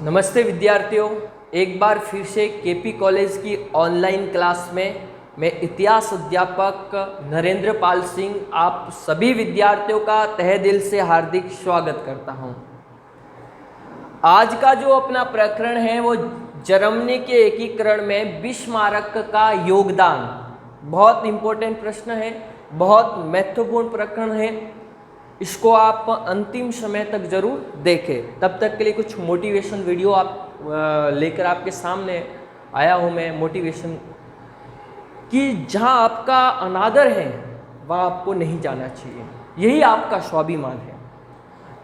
नमस्ते विद्यार्थियों, एक बार फिर से केपी कॉलेज की ऑनलाइन क्लास में मैं इतिहास अध्यापक नरेंद्र पाल सिंह आप सभी विद्यार्थियों का तहे दिल से हार्दिक स्वागत करता हूं। आज का जो अपना प्रकरण है वो जर्मनी के एकीकरण में बिस्मार्क का योगदान, बहुत इम्पोर्टेंट प्रश्न है, बहुत महत्वपूर्ण प्रकरण है। इसको आप अंतिम समय तक जरूर देखें। तब तक के लिए कुछ मोटिवेशन वीडियो आप लेकर आपके सामने आया हूँ मैं। मोटिवेशन कि जहाँ आपका अनादर है वहाँ आपको नहीं जाना चाहिए, यही आपका स्वाभिमान है।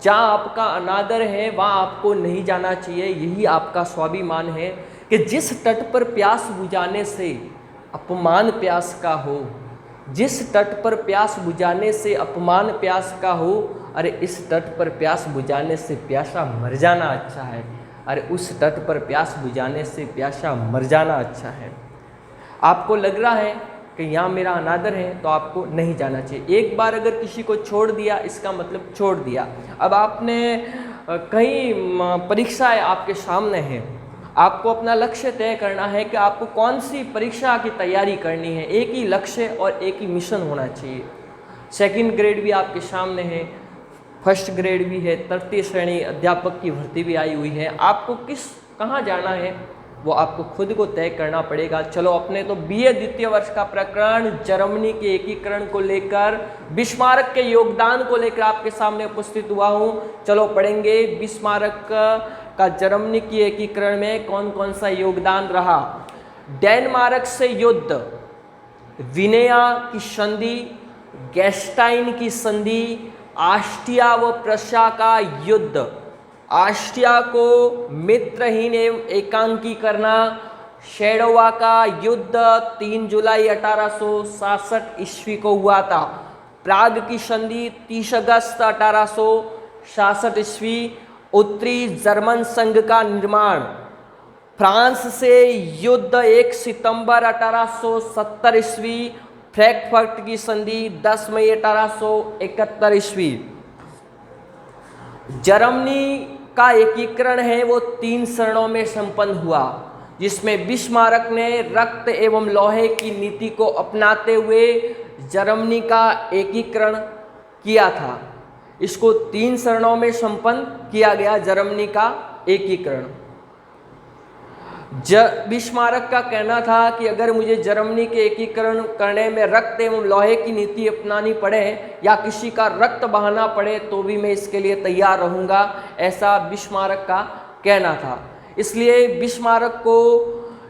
जहाँ आपका अनादर है वहाँ आपको नहीं जाना चाहिए, यही आपका स्वाभिमान है। कि जिस तट पर प्यास बुझाने से अपमान प्यास का हो, जिस तट पर प्यास बुझाने से अपमान प्यास का हो, अरे इस तट पर प्यास बुझाने से प्यासा मर जाना अच्छा है। अरे उस तट पर प्यास बुझाने से प्यासा मर जाना अच्छा है। आपको लग रहा है कि यहाँ मेरा अनादर है तो आपको नहीं जाना चाहिए। एक बार अगर किसी को छोड़ दिया इसका मतलब छोड़ दिया। अब आपने कई परीक्षाएं आपके सामने हैं, आपको अपना लक्ष्य तय करना है कि आपको कौन सी परीक्षा की तैयारी करनी है। एक ही लक्ष्य और एक ही मिशन होना चाहिए। सेकंड ग्रेड भी आपके सामने है, फर्स्ट ग्रेड भी है, तृतीय श्रेणी अध्यापक की भर्ती भी आई हुई है। आपको कहाँ जाना है वो आपको खुद को तय करना पड़ेगा। चलो, अपने तो बीए द्वितीय वर्ष का प्रकरण जर्मनी के एकीकरण को लेकर, बिस्मार्क के योगदान को लेकर आपके सामने उपस्थित हुआ हूँ। चलो पढ़ेंगे बिस्मार्क का जर्मनी की एकीकरण में कौन कौन सा योगदान रहा। डेनमार्क से युद्ध, विनेया की संधि, गैस्टाइन की संधि, ऑस्ट्रिया व प्रशा का युद्ध, ऑस्ट्रिया को मित्रहीन एवं एकांकी करना, शेडोवा का युद्ध 3 जुलाई 1867 ईस्वी को हुआ था, प्राग की संधि 30 अगस्त 1866 ईस्वी, उत्तरी जर्मन संघ का निर्माण, फ्रांस से युद्ध 1 सितंबर 1870 ईस्वी, फ्रैंकफर्ट की संधि 10 मई 1871 ईस्वी। जर्मनी का एकीकरण है वो 3 चरणों में संपन्न हुआ, जिसमें बिस्मार्क ने रक्त एवं लोहे की नीति को अपनाते हुए जर्मनी का एकीकरण किया था। इसको 3 चरणों में संपन्न किया गया जर्मनी का एकीकरण। बिस्मार्क का कहना था कि अगर मुझे जर्मनी के एकीकरण करने में रक्त एवं लोहे की नीति अपनानी पड़े या किसी का रक्त बहाना पड़े तो भी मैं इसके लिए तैयार रहूँगा, ऐसा बिस्मार्क का कहना था। इसलिए बिस्मार्क को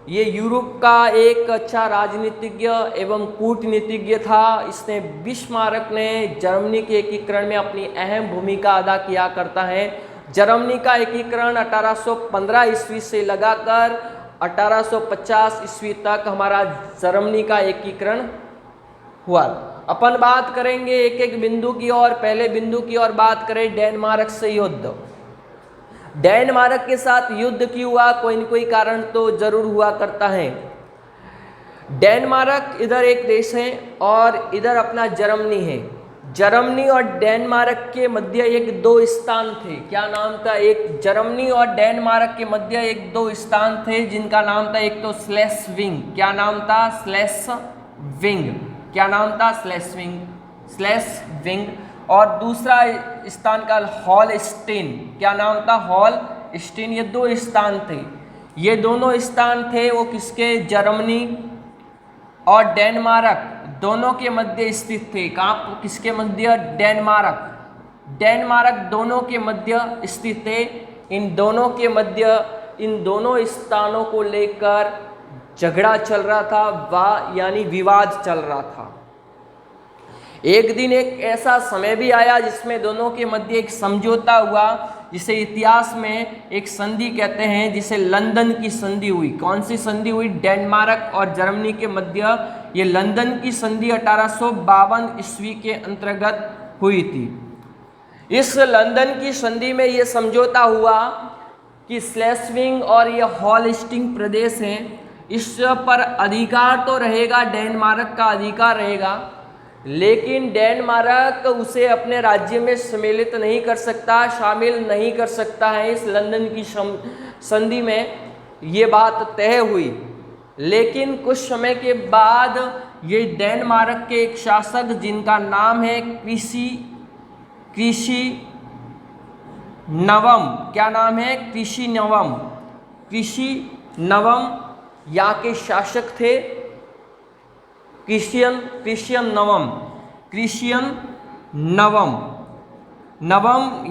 ये यूरोप का एक अच्छा राजनीतिज्ञ एवं कूटनीतिज्ञ था। इसने बिस्मार्क ने जर्मनी के एकीकरण में अपनी अहम भूमिका अदा किया करता है। जर्मनी का एकीकरण 1815 ईस्वी से लगाकर 1850 ईस्वी तक हमारा जर्मनी का एकीकरण हुआ। अपन बात करेंगे एक एक बिंदु की और। पहले बिंदु की और बात करें, डेनमार्क से युद्ध। डेनमार्क के साथ युद्ध क्यों हुआ? कोई न कोई कारण तो जरूर हुआ करता है। डेनमार्क इधर एक देश है और इधर अपना जर्मनी है। जर्मनी और डेनमार्क के मध्य एक 2 स्थान थे। क्या नाम था? एक जर्मनी और डेनमार्क के मध्य एक 2 स्थान थे जिनका नाम था, एक तो स्लेस्विंग। क्या नाम था? स्लेस्विंग। क्या नाम था? स्लेस्विंग। और दूसरा स्थान का हॉलस्टीन। क्या नाम था? हॉलस्टीन। ये 2 स्थान थे। ये दोनों स्थान थे वो किसके? जर्मनी और डेनमार्क दोनों के मध्य स्थित थे। कहाँ? किसके मध्य? डेनमार्क दोनों के मध्य स्थित थे। इन दोनों के मध्य, इन दोनों स्थानों को लेकर झगड़ा चल रहा था, यानी विवाद चल रहा था। एक दिन एक ऐसा समय भी आया जिसमें दोनों के मध्य एक समझौता हुआ, जिसे इतिहास में एक संधि कहते हैं, जिसे लंदन की संधि हुई। कौन सी संधि हुई? डेनमार्क और जर्मनी के मध्य ये लंदन की संधि 1852 ईस्वी के अंतर्गत हुई थी। इस लंदन की संधि में ये समझौता हुआ कि स्लेस्विंग और ये हॉलस्टीन प्रदेश हैं, इस पर अधिकार तो रहेगा, डेनमार्क का अधिकार रहेगा, लेकिन डेनमार्क उसे अपने राज्य में सम्मिलित नहीं कर सकता, शामिल नहीं कर सकता है इस लंदन की संधि में, ये बात तय हुई। लेकिन कुछ समय के बाद ये डेनमार्क के एक शासक जिनका नाम है कृषि नवम, क्या नाम है, कृषि नवम यहाँ के शासक थे। क्रिश्चियन नवम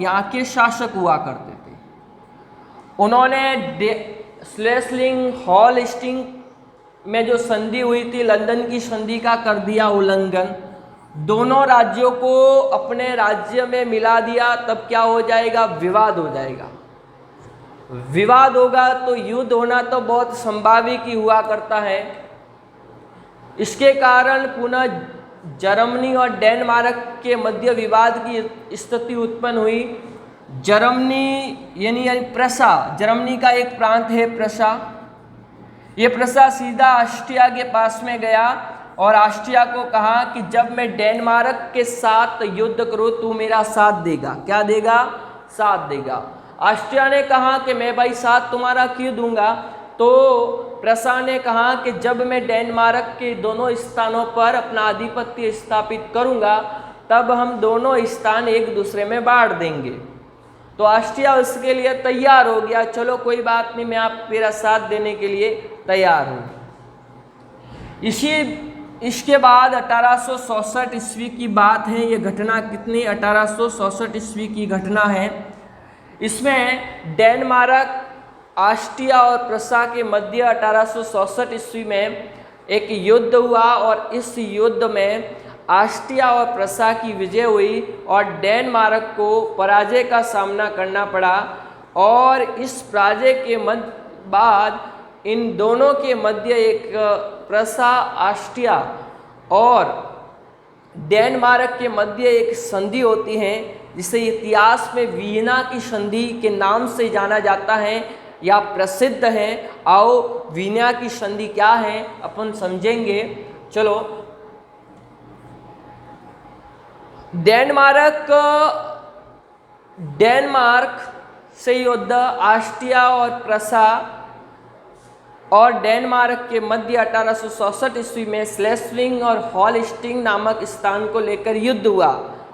यहाँ के शासक हुआ करते थे। उन्होंने स्लेस्लिंग हॉलस्टिंग में जो संधि हुई थी, लंदन की संधि का कर दिया उल्लंघन, दोनों राज्यों को अपने राज्य में मिला दिया। तब क्या हो जाएगा, विवाद हो जाएगा। विवाद होगा तो युद्ध होना तो बहुत संभावित ही हुआ करता है। इसके कारण पुनः जर्मनी और डेनमार्क के मध्य विवाद की स्थिति उत्पन्न हुई। जर्मनी यानी प्रसा, जर्मनी का एक प्रांत है प्रसा, ये प्रसा सीधा ऑस्ट्रिया के पास में गया और ऑस्ट्रिया को कहा कि जब मैं डेनमार्क के साथ युद्ध करूं तू मेरा साथ देगा। क्या देगा, साथ देगा। ऑस्ट्रिया ने कहा कि मैं भाई साथ तुम्हारा क्यों दूंगा। तो प्रसा ने कहा कि जब मैं डेनमार्क के दोनों स्थानों पर अपना आधिपत्य स्थापित करूंगा तब हम दोनों स्थान एक दूसरे में बांट देंगे। तो ऑस्ट्रिया उसके लिए तैयार हो गया, चलो कोई बात नहीं, मैं आप मेरा साथ देने के लिए तैयार हूँ। इसके बाद 1867 ईस्वी की बात है। ये घटना कितनी, 1867 ईस्वी की घटना है। इसमें डेनमार्क, ऑस्ट्रिया और प्रसा के मध्य 1867 ईस्वी में एक युद्ध हुआ और इस युद्ध में ऑस्ट्रिया और प्रसा की विजय हुई और डेनमार्क को पराजय का सामना करना पड़ा। और इस पराजय के बाद इन दोनों के मध्य एक प्रसा, ऑस्ट्रिया और डेनमार्क के मध्य एक संधि होती है जिसे इतिहास में वियना की संधि के नाम से जाना जाता है या प्रसिद्ध है। आओ वियना की संधि क्या है अपन समझेंगे। चलो, डेनमार्क से युद्ध ऑस्ट्रिया और प्रसा और डेनमार्क के मध्य 1867 ईस्वी में स्लेस्विंग और हॉलस्टिंग नामक स्थान को लेकर युद्ध हुआ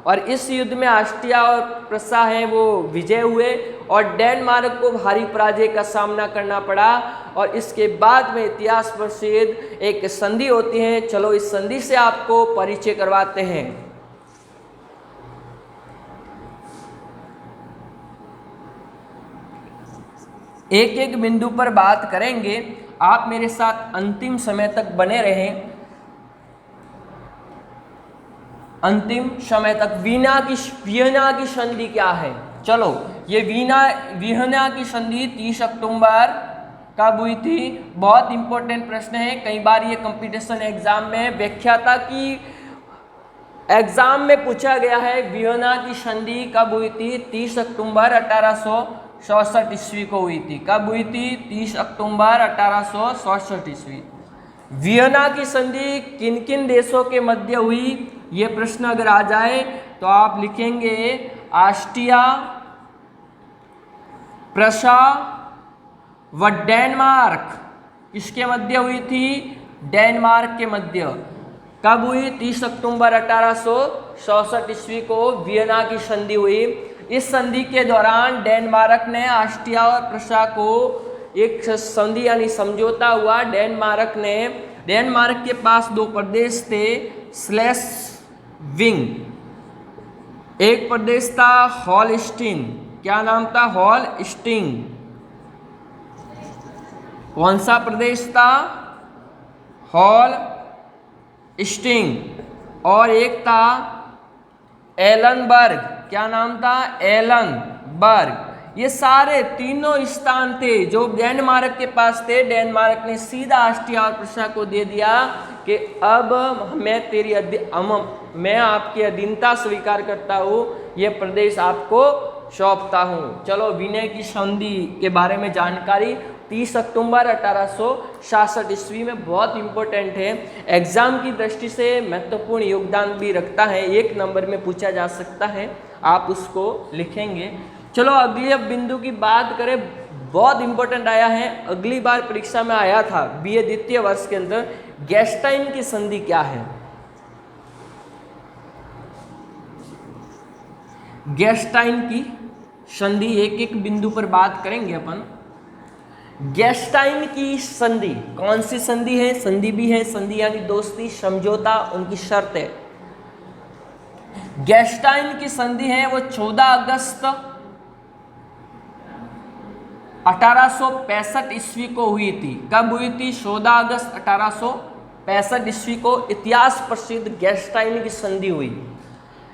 और इस युद्ध में ऑस्ट्रिया और प्रसा है वो विजय हुए और डेनमार्क को भारी पराजय का सामना करना पड़ा। और इसके बाद में इतिहास प्रसिद्ध एक संधि होती है। चलो इस संधि से आपको परिचय करवाते हैं। एक एक बिंदु पर बात करेंगे, आप मेरे साथ अंतिम समय तक बने रहें। अंतिम समय तक वियना की संधि क्या है। चलो, ये वियना की संधि 30 अक्टूबर कब हुई थी, बहुत इंपॉर्टेंट प्रश्न है। कई बार ये कंपटीशन एग्जाम में व्याख्याता की एग्जाम में पूछा गया है। वियना की संधि कब हुई थी, 30 अक्टूबर 1867 ईस्वी को हुई थी। कब हुई थी, 30 अक्टूबर 1867 ईस्वी। वियना की संधि किन किन देशों के मध्य हुई, ये प्रश्न अगर आ जाए तो आप लिखेंगे ऑस्ट्रिया, प्रसा व डेनमार्क। किसके मध्य हुई थी, डेनमार्क के मध्य। कब हुई, 30 अक्टूबर 1867 ईस्वी को वियना की संधि हुई। इस संधि के दौरान डेनमार्क ने ऑस्ट्रिया और प्रसा को एक संधि यानी समझौता हुआ। डेनमार्क के पास दो प्रदेश थे, स्लेस्विंग, एक प्रदेश था हॉलस्टीन। क्या नाम था, हॉलस्टीन। कौन सा प्रदेश था, हॉलस्टीन। और एक था एलनबर्ग। क्या नाम था, एलनबर्ग। ये सारे तीनों स्थान थे जो डेनमार्क के पास थे। डेनमार्क ने सीधा ऑस्ट्रिया और प्रसा को दे दिया कि अब मैं आपकी अधीनता स्वीकार करता हूँ, ये प्रदेश आपको सौंपता हूँ। चलो, वियना की संधि के बारे में जानकारी 30 अक्टूबर 1866 ईस्वी में। बहुत इंपॉर्टेंट है, एग्जाम की दृष्टि से महत्वपूर्ण योगदान भी रखता है, 1 नंबर में पूछा जा सकता है, आप उसको लिखेंगे। चलो अगली अब बिंदु की बात करें, बहुत इंपॉर्टेंट आया है, अगली बार परीक्षा में आया था बीए द्वितीय वर्ष के अंदर, गैस्टाइन की संधि क्या है? गैस्टाइन की संधि एक एक बिंदु पर बात करेंगे अपन। गैस्टाइन की संधि कौन सी संधि है? संधि भी है, संधि यानी दोस्ती, समझौता, उनकी शर्त है। गैस्टाइन की संधि है वो 14 अगस्त 1865 ईस्वी को हुई थी। कब हुई थी? 14 अगस्त 1865 ईस्वी को इतिहास प्रसिद्ध गैस्टाइन की संधि हुई।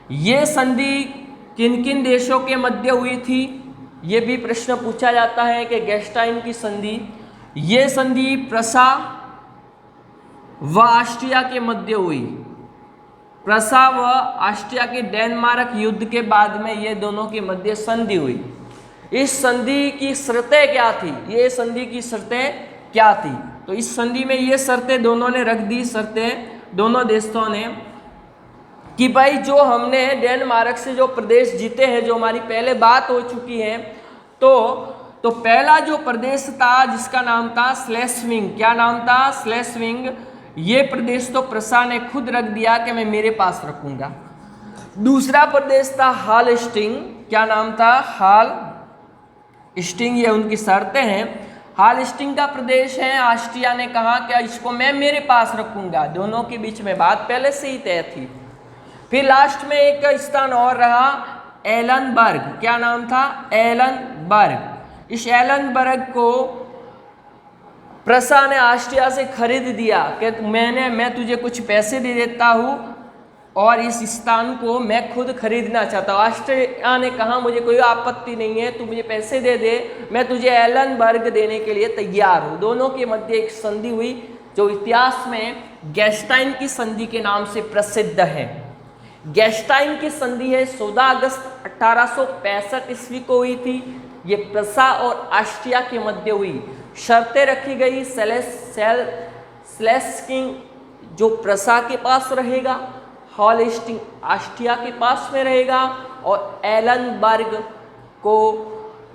ये संधि किन किन देशों के मध्य हुई थी? ये भी प्रश्न पूछा जाता है कि गैस्टाइन की संधि, ये संधि प्रसा व ऑस्ट्रिया के मध्य हुई। प्रसा व ऑस्ट्रिया के डेनमार्क युद्ध के बाद में ये दोनों के मध्य संधि हुई। इस संधि की शर्तें क्या थी? ये संधि की शर्तें क्या थी? तो इस संधि में ये शर्तें दोनों ने रख दी, शर्तें दोनों देशों ने, कि भाई जो हमने डेनमार्क से जो प्रदेश जीते हैं, जो हमारी पहले बात हो चुकी है, तो पहला जो प्रदेश था जिसका नाम था स्लेस्विंग, क्या नाम था? स्लेस्विंग। ये प्रदेश तो प्रसा ने खुद रख दिया कि मैं मेरे पास रखूंगा। दूसरा प्रदेश था हालस्टिंग, क्या नाम था? हालस्टिंग, ये उनकी शर्तें हैं। हालस्टिंग का प्रदेश है, ऑस्ट्रिया ने कहा कि इसको मैं मेरे पास रखूंगा। दोनों के बीच में बात पहले से ही तय थी। फिर लास्ट में एक स्थान और रहा, एलनबर्ग, क्या नाम था? एलनबर्ग। इस एलनबर्ग को प्रसा ने ऑस्ट्रिया से खरीद दिया कि मैं तुझे कुछ पैसे दे देता हूँ और इस स्थान को मैं खुद खरीदना चाहता हूँ। ऑस्ट्रिया ने कहा मुझे कोई आपत्ति नहीं है, तू मुझे पैसे दे दे, मैं तुझे एलनबर्ग देने के लिए तैयार हूँ। दोनों के मध्य एक संधि हुई जो इतिहास में गैस्टाइन की संधि के नाम से प्रसिद्ध है। गैस्टाइन की संधि है 14 अगस्त 1865 ईस्वी को हुई थी। ये प्रसा और ऑस्ट्रिया के मध्य हुई। शर्तें रखी गई, स्लेस्किंग जो प्रसा के पास रहेगा, हॉलस्टिंग ऑस्ट्रिया के पास में रहेगा, और एलनबर्ग को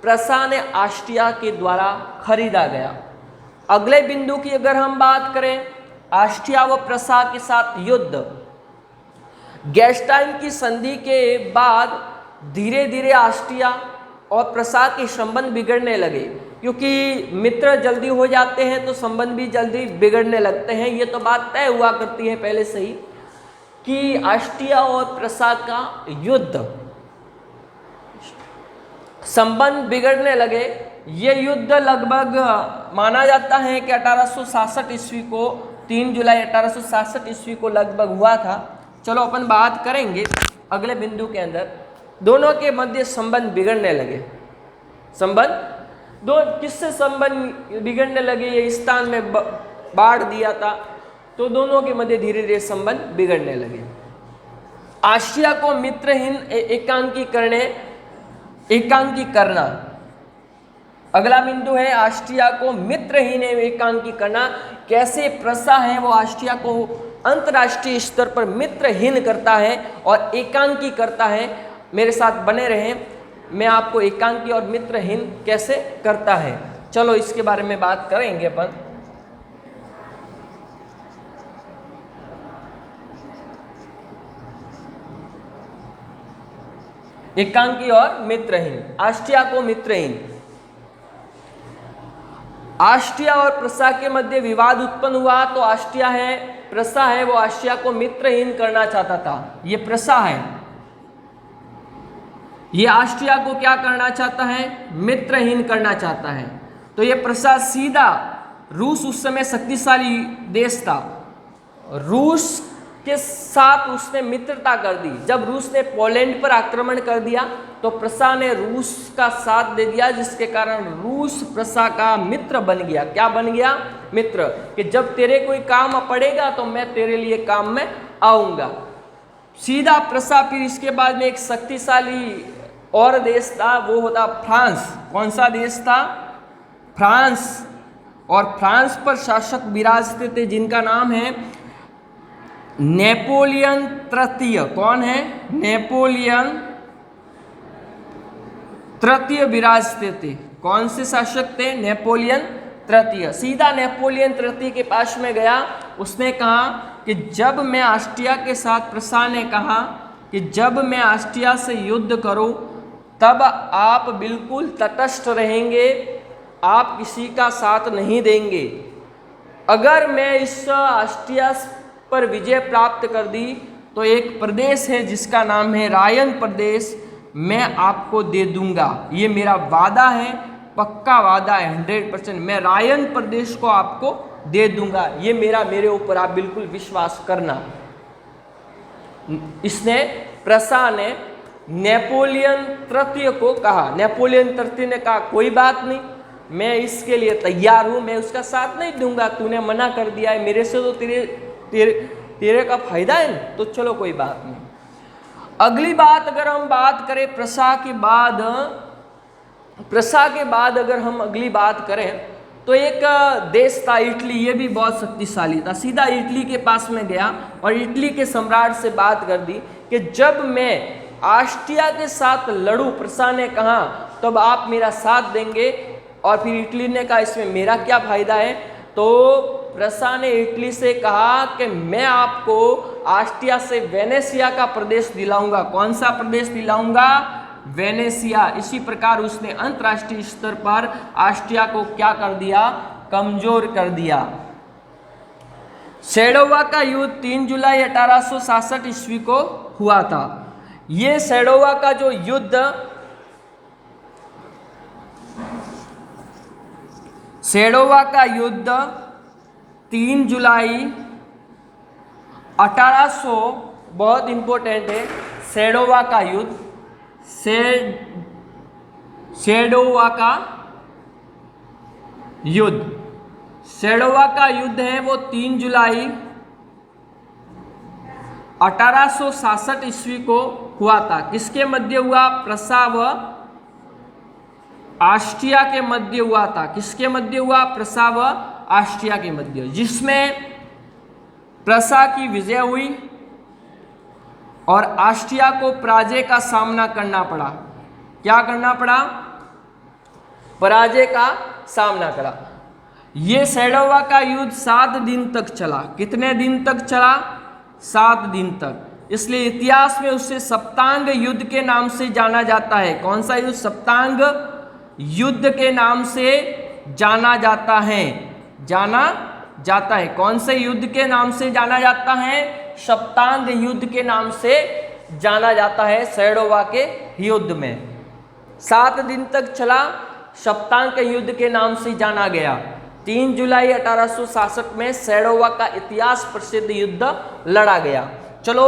प्रसा ने ऑस्ट्रिया के द्वारा खरीदा गया। अगले बिंदु की अगर हम बात करें, ऑस्ट्रिया व प्रसा के साथ युद्ध। गैस्टाइन की संधि के बाद धीरे धीरे ऑस्ट्रिया और प्रसा के संबंध बिगड़ने लगे, क्योंकि मित्र जल्दी हो जाते हैं तो संबंध भी जल्दी बिगड़ने लगते हैं। ये तो बात तय हुआ करती है पहले से ही कि ऑस्ट्रिया और प्रसा का युद्ध, संबंध बिगड़ने लगे। ये युद्ध लगभग माना जाता है कि 1866 ईस्वी को, 3 जुलाई 1866 ईस्वी को लगभग हुआ था। चलो अपन बात करेंगे अगले बिंदु के अंदर, दोनों के मध्य संबंध बिगड़ने लगे। संबंध दो किससे संबंध बिगड़ने लगे? ये स्थान में बाढ़ दिया था तो दोनों के मध्य धीरे धीरे संबंध बिगड़ने लगे। ऑस्ट्रिया को मित्रहीन एकांकी करना। अगला बिंदु है ऑस्ट्रिया को मित्रहीन एकांकी करना। कैसे प्रसा है वो ऑस्ट्रिया को अंतर्राष्ट्रीय स्तर पर मित्रहीन करता है और एकांकी करता है। मेरे साथ बने रहें, मैं आपको एकांकी और मित्रहीन कैसे करता है, चलो इसके बारे में बात करेंगे अपन। एकांकी और मित्रहीन, ऑस्ट्रिया को मित्रहीन। ऑस्ट्रिया और प्रसा के मध्य विवाद उत्पन्न हुआ तो ऑस्ट्रिया है, प्रसा है, वो ऑस्ट्रिया को मित्रहीन करना चाहता था। ये प्रसा है, ये ऑस्ट्रिया को क्या करना चाहता है? मित्रहीन करना चाहता है। तो ये प्रसा सीधा, रूस उस समय शक्तिशाली देश था, रूस के साथ उसने मित्रता कर दी। जब रूस ने पोलैंड पर आक्रमण कर दिया तो प्रसा ने रूस का साथ दे दिया, जिसके कारण रूस प्रसा का मित्र बन गया। क्या बन गया? मित्र। कि जब तेरे कोई काम पड़ेगा तो मैं तेरे लिए काम में आऊंगा। सीधा प्रसा। फिर इसके बाद में एक शक्तिशाली और देश था, वो होता फ्रांस। कौन सा देश था? फ्रांस। और फ्रांस पर शासक विराजते थे जिनका नाम है नेपोलियन तृतीय। कौन है? नेपोलियन तृतीय विराजते थे। कौन से शासक थे? नेपोलियन तृतीय। सीधा नेपोलियन तृतीय के पास में गया, उसने कहा कि जब मैं ऑस्ट्रिया के साथ, प्रसा ने कहा कि जब मैं ऑस्ट्रिया से युद्ध करूं तब आप बिल्कुल तटस्थ रहेंगे, आप किसी का साथ नहीं देंगे। अगर मैं इस ऑस्ट्रिया पर विजय प्राप्त कर दी तो एक प्रदेश है जिसका नाम है रायन प्रदेश, मैं आपको दे दूंगा। ये मेरा वादा है, पक्का वादा है, 100%। मैं रायन प्रदेश को आपको दे दूंगा, ये मेरे ऊपर आप बिल्कुल विश्वास करना। इसने, प्रसा ने नेपोलियन तृतीय को कहा। नेपोलियन तृतीय ने कहा कोई बात नहीं, मैं इसके लिए तैयार हूं, मैं उसका साथ नहीं दूंगा, तूने मना कर दिया है, मेरे से तो तेरे का फायदा है, तो चलो कोई बात नहीं। अगली बात अगर हम बात करें प्रसा के बाद अगर हम अगली बात करें तो एक देश था इटली, ये भी बहुत शक्तिशाली था। सीधा इटली के पास में गया और इटली के सम्राट से बात कर दी कि जब मैं ऑस्ट्रिया के साथ लड़ूं, प्रसा ने कहा, तब आप मेरा साथ देंगे। और फिर इटली ने कहा इसमें मेरा क्या फायदा है? तो प्रसा ने इटली से कहा कि मैं आपको ऑस्ट्रिया से वेनेशिया का प्रदेश दिलाऊंगा। कौन सा प्रदेश दिलाऊंगा? वेनेशिया। इसी प्रकार उसने अंतर्राष्ट्रीय स्तर पर ऑस्ट्रिया को क्या कर दिया? कमजोर कर दिया। सेडोवा का युद्ध 3 जुलाई 1866 ईस्वी को हुआ था। ये सेडोवा का जो युद्ध, सेडोवा का युद्ध 3 जुलाई 1800, बहुत इंपॉर्टेंट है, सेडोवा का युद्ध, सेडोवा का युद्ध, सेडोवा का युद्ध है वो 3 जुलाई 1866 ईस्वी को हुआ था। किसके मध्य हुआ? प्रसा व ऑस्ट्रिया के मध्य हुआ था। किसके मध्य हुआ? प्रसा व ऑस्ट्रिया के मध्य, जिसमें प्रसा की विजय हुई और ऑस्ट्रिया को पराजय का सामना करना पड़ा। क्या करना पड़ा? पराजय का सामना करा। ये सेडोवा का युद्ध 7 दिन तक चला। कितने दिन तक चला? 7 दिन तक। इसलिए इतिहास में उसे सप्तांग युद्ध के नाम से जाना जाता है। कौन सा युद्ध? सप्तांग युद्ध के नाम से जाना जाता है, जाना जाता है। कौन से युद्ध के नाम से जाना जाता है? सप्तांग युद्ध के नाम से जाना जाता है। सेडोवा के युद्ध में 7 दिन तक चला, सप्तांग युद्ध के नाम से जाना गया। 3 जुलाई 1866 में सेडोवा का इतिहास प्रसिद्ध युद्ध लड़ा गया। चलो,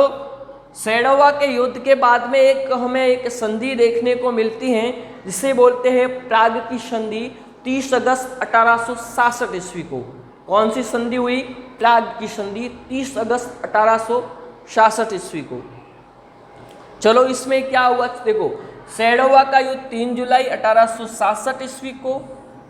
सेडोवा के युद्ध के बाद में हमें एक संधि देखने को मिलती है जिसे बोलते हैं प्राग की संधि, 30 अगस्त 1866 ईस्वी को। कौन सी संधि हुई? प्राग की संधि, 30 अगस्त 1866 ईस्वी को। चलो, इसमें क्या हुआ देखो। सेडोवा का युद्ध 3 जुलाई 1866 ईस्वी को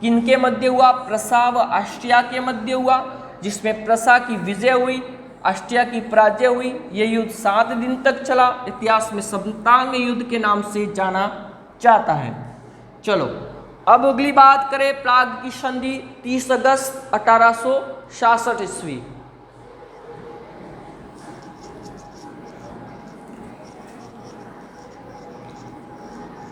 किनके मध्य हुआ? प्रसा व ऑस्ट्रिया के मध्य हुआ, जिसमें प्रसा की विजय हुई, ऑस्ट्रिया की पराजय हुई। यह युद्ध 7 दिन तक चला। इतिहास में सप्तांग युद्ध के नाम से जाना जाता है। चलो, अब अगली बात करें प्राग की संधि, 30 अगस्त 1866 ईस्वी।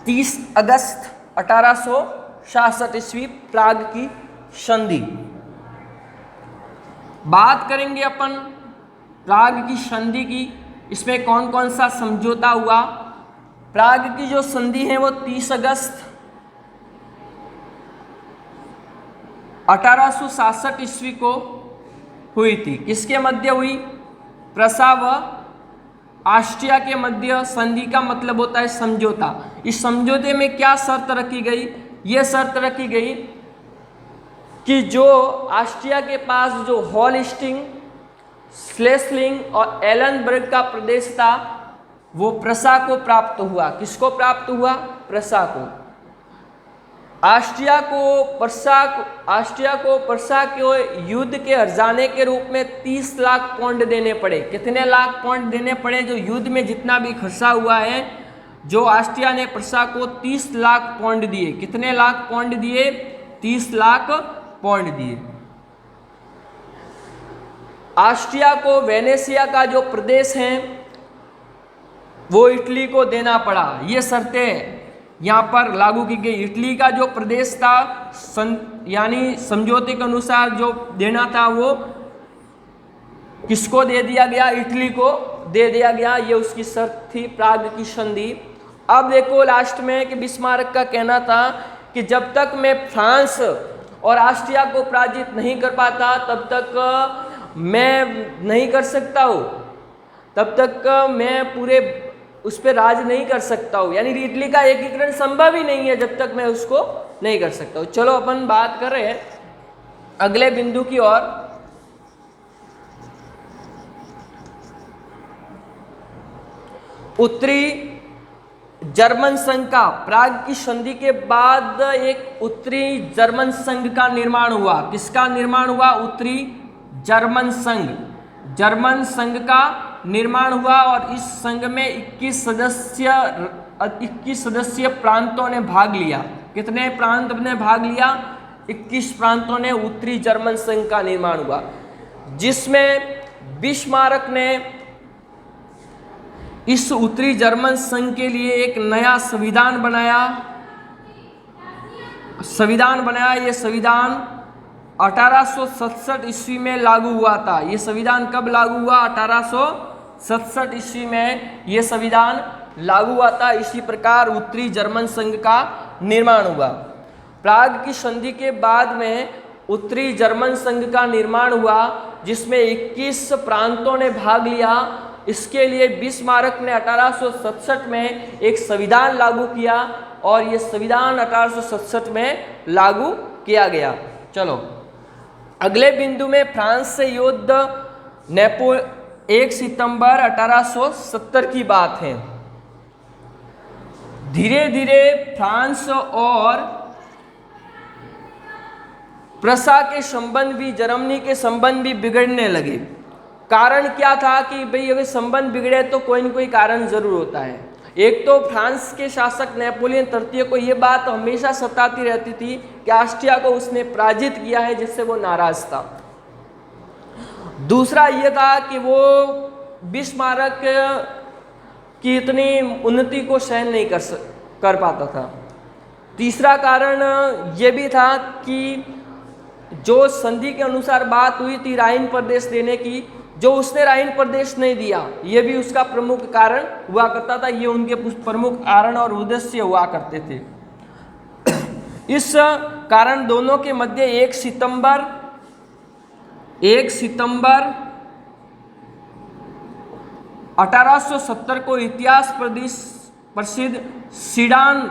तीस अगस्त 1866 ईस्वी प्राग की संधि। बात करेंगे अपन प्राग की संधि की। इसमें कौन कौन सा समझौता हुआ? प्राग की जो संधि है वो 30 अगस्त 1866 ईस्वी को हुई थी। किसके मध्य हुई? प्रसा व ऑस्ट्रिया के मध्य। संधि का मतलब होता है समझौता। इस समझौते में क्या शर्त रखी गई? यह शर्त रखी गई कि जो ऑस्ट्रिया के पास जो होलस्टीन, स्लेस्लिंग और एलनबर्ग का प्रदेश था वो प्रसा को प्राप्त हुआ। किसको प्राप्त हुआ? प्रसा को। ऑस्ट्रिया को प्रसा के युद्ध के हर जाने के रूप में 30 लाख पाउंड देने पड़े। कितने लाख पाउंड देने पड़े? जो युद्ध में जितना भी खर्चा हुआ है, जो ऑस्ट्रिया ने प्रसा को 30 लाख पाउंड दिए। कितने लाख पाउंड दिए? 30 लाख पाउंड दिए। ऑस्ट्रिया को वेनेसिया का जो प्रदेश है वो इटली को देना पड़ा। ये शर्तें यहाँ पर लागू की गई। इटली का जो प्रदेश था यानी समझौते के अनुसार जो देना था वो किसको दे दिया गया? इटली को दे दिया गया। ये उसकी शर्त थी, प्राग की संधि। अब देखो लास्ट में कि बिस्मार्क का कहना था कि जब तक मैं फ्रांस और ऑस्ट्रिया को पराजित नहीं कर पाता तब तक मैं नहीं कर सकता हूँ, तब तक मैं पूरे उस पर राज नहीं कर सकता हूँ। यानी इटली का एकीकरण संभव ही नहीं है जब तक मैं उसको नहीं कर सकता हूँ। चलो अपन बात कर रहे हैं अगले बिंदु की ओर। उत्तरी जर्मन संघ का, प्राग की संधि के बाद एक उत्तरी जर्मन संघ का निर्माण हुआ। किसका निर्माण हुआ? उत्तरी जर्मन संघ। जर्मन संघ का निर्माण हुआ और इस संघ में 21 सदस्य प्रांतों ने भाग लिया। कितने प्रांत ने भाग लिया? 21 प्रांतों ने उत्तरी जर्मन संघ का निर्माण हुआ, जिसमें बिस्मार्क ने इस उत्तरी जर्मन संघ के लिए एक नया संविधान बनाया। ये संविधान 1867 ईस्वी में लागू हुआ था। ये संविधान कब लागू हुआ? 1867 ईस्वी में ये संविधान लागू हुआ था। इसी प्रकार उत्तरी जर्मन संघ का निर्माण हुआ। प्राग की संधि के बाद में उत्तरी जर्मन संघ का निर्माण हुआ, जिसमें 21 प्रांतों ने भाग लिया। इसके लिए बिस्मार्क ने 1867 में एक संविधान लागू किया और ये संविधान 1867 में लागू किया गया। चलो अगले बिंदु में फ्रांस से युद्ध 1 सितंबर 1870 की बात है। धीरे धीरे फ्रांस और प्रसा के संबंध भी, जर्मनी के संबंध भी बिगड़ने लगे। कारण क्या था कि भाई अगर संबंध बिगड़े तो कोई न कोई कारण जरूर होता है। एक तो फ्रांस के शासक नेपोलियन तृतीय को ये बात हमेशा सताती रहती थी कि ऑस्ट्रिया को उसने पराजित किया है, जिससे वो नाराज था। दूसरा ये था कि वो बिस्मार्क की इतनी उन्नति को सहन नहीं कर पाता था। तीसरा कारण ये भी था कि जो संधि के अनुसार बात हुई थी राइन प्रदेश देने की, जो उसने राइन प्रदेश नहीं दिया, ये भी उसका प्रमुख कारण हुआ करता था। ये उनके प्रमुख कारण और उद्देश्य हुआ करते थे। इस कारण दोनों के मध्य 1 सितंबर 1870 को इतिहास प्रसिद्ध सीडान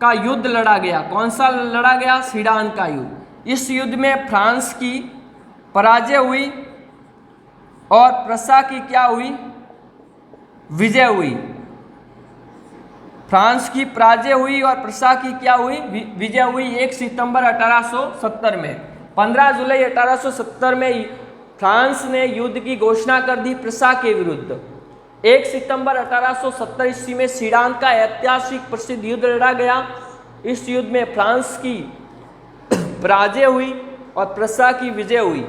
का युद्ध लड़ा गया। कौन सा लड़ा गया? सीडान का युद्ध। इस युद्ध में फ्रांस की पराजय हुई और प्रसा की क्या हुई? विजय हुई। फ्रांस की पराजय हुई और प्रसा की क्या हुई? विजय हुई 1 सितंबर 1870 में। 15 जुलाई 1870 में फ्रांस ने युद्ध की घोषणा कर दी प्रसा के विरुद्ध। 1 सितंबर 1870 ईस्वी में सीडान का ऐतिहासिक प्रसिद्ध युद्ध लड़ा गया। इस युद्ध में फ्रांस की पराजय हुई और प्रसा की विजय हुई।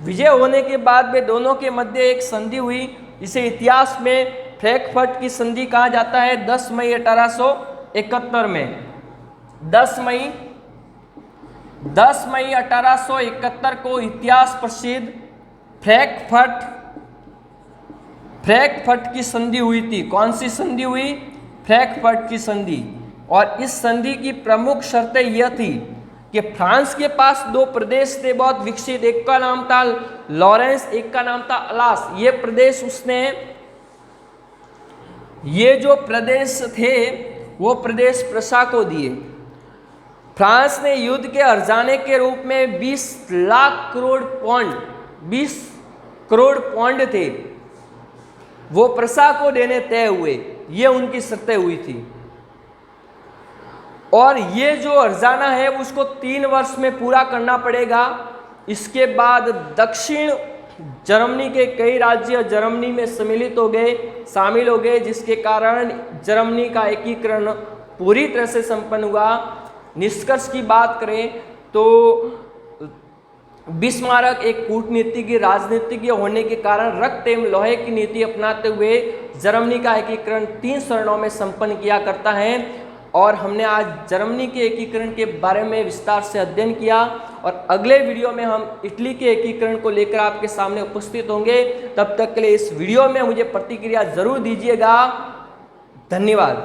विजय होने के बाद में दोनों के मध्य एक संधि हुई, जिसे इतिहास में फ्रैंकफर्ट की संधि कहा जाता है। 10 मई 1871 में 10 मई 1871 को इतिहास प्रसिद्ध फ्रैंकफर्ट की संधि हुई थी। कौन सी संधि हुई? फ्रैंकफर्ट की संधि। और इस संधि की प्रमुख शर्तें यह थी कि फ्रांस के पास 2 प्रदेश थे बहुत विकसित। एक का नाम था लॉरेंस, एक का नाम था अलास। ये प्रदेश उसने, ये जो प्रदेश थे वो प्रदेश प्रसा को दिए। फ्रांस ने युद्ध के हर्जाने के रूप में 20 करोड़ पौंड थे, वो प्रसा को देने तय हुए। ये उनकी शर्तें हुई थी। और ये जो हर्जाना है उसको 3 वर्ष में पूरा करना पड़ेगा। इसके बाद दक्षिण जर्मनी के कई राज्य जर्मनी में शामिल हो गए, जिसके कारण जर्मनी का एकीकरण पूरी तरह से संपन्न हुआ। निष्कर्ष की बात करें तो बिस्मार्क एक कूटनीतिज्ञ राजनीतिज्ञ होने के कारण रक्त एवं लोहे की नीति अपनाते हुए जर्मनी का एकीकरण 3 चरणों में संपन्न किया करता है। और हमने आज जर्मनी के एकीकरण के बारे में विस्तार से अध्ययन किया और अगले वीडियो में हम इटली के एकीकरण को लेकर आपके सामने उपस्थित होंगे। तब तक के लिए इस वीडियो में मुझे प्रतिक्रिया जरूर दीजिएगा। धन्यवाद।